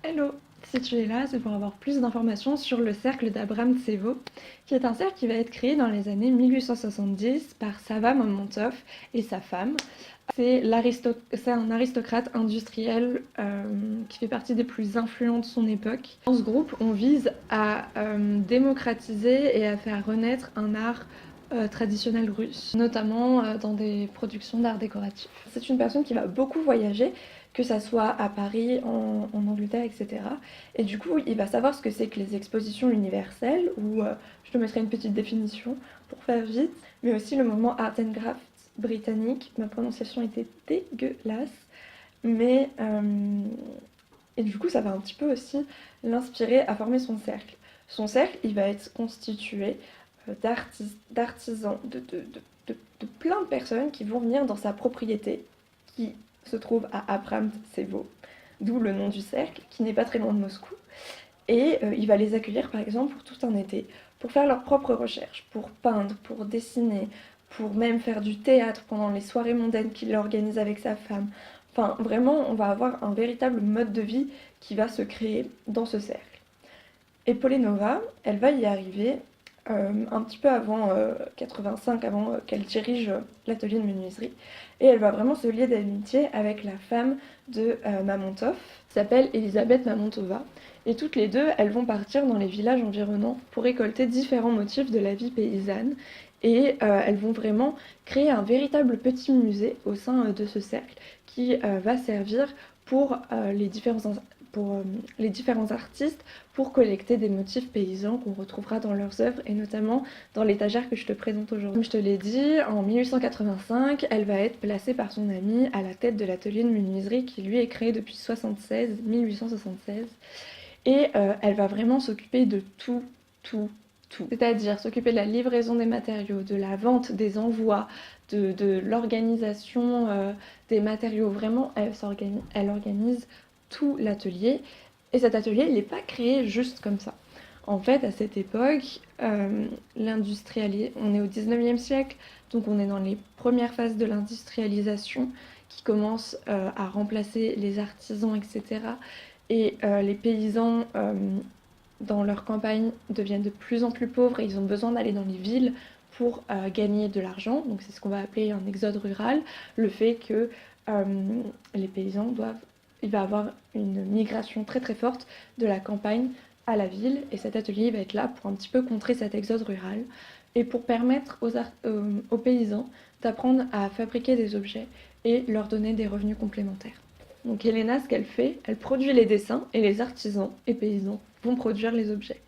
Hello! Si tu es là, c'est pour avoir plus d'informations sur le cercle d'Abraham Tsevo, qui est un cercle qui va être créé dans les années 1870 par Sava Mamontov et sa femme. C'est un aristocrate industriel qui fait partie des plus influents de son époque. Dans ce groupe, on vise à démocratiser et à faire renaître un art traditionnel russe, notamment dans des productions d'art décoratif. C'est une personne qui va beaucoup voyager, que ça soit à Paris, en Angleterre, etc. Et du coup, il va savoir ce que c'est que les expositions universelles, où je te mettrai une petite définition pour faire vite, mais aussi le mouvement Art and Craft britannique. Ma prononciation était dégueulasse, mais et du coup, ça va un petit peu aussi l'inspirer à former son cercle. Son cercle, il va être constitué d'artisans, de plein de personnes qui vont venir dans sa propriété, qui se trouve à Abramtsevo, d'où le nom du cercle, qui n'est pas très loin de Moscou. Et il va les accueillir par exemple pour tout un été, pour faire leurs propres recherches, pour peindre, pour dessiner, pour même faire du théâtre pendant les soirées mondaines qu'il organise avec sa femme. Enfin, vraiment, on va avoir un véritable mode de vie qui va se créer dans ce cercle. Et Polenova, elle va y arriver un petit peu avant 85, avant qu'elle dirige l'atelier de menuiserie. Et elle va vraiment se lier d'amitié avec la femme de Mamontov, qui s'appelle Elisabeth Mamontova. Et toutes les deux, elles vont partir dans les villages environnants pour récolter différents motifs de la vie paysanne. Et elles vont vraiment créer un véritable petit musée au sein de ce cercle qui va servir pour les différents artistes pour collecter des motifs paysans qu'on retrouvera dans leurs œuvres et notamment dans l'étagère que je te présente aujourd'hui. Comme je te l'ai dit, en 1885, elle va être placée par son amie à la tête de l'atelier de menuiserie qui lui est créé depuis 1876 et elle va vraiment s'occuper de tout, tout, tout. C'est-à-dire s'occuper de la livraison des matériaux, de la vente des envois, de l'organisation des matériaux. Vraiment, elle organise tout l'atelier. Et cet atelier, il n'est pas créé juste comme ça. En fait, à cette époque, on est au 19e siècle, donc on est dans les premières phases de l'industrialisation qui commence à remplacer les artisans, etc. Et les paysans, dans leur campagne, deviennent de plus en plus pauvres et ils ont besoin d'aller dans les villes pour gagner de l'argent. Donc c'est ce qu'on va appeler un exode rural, le fait que les paysans doivent il va avoir une migration très très forte de la campagne à la ville et cet atelier va être là pour un petit peu contrer cet exode rural et pour permettre aux paysans d'apprendre à fabriquer des objets et leur donner des revenus complémentaires. Donc Elena, ce qu'elle fait, elle produit les dessins et les artisans et paysans vont produire les objets.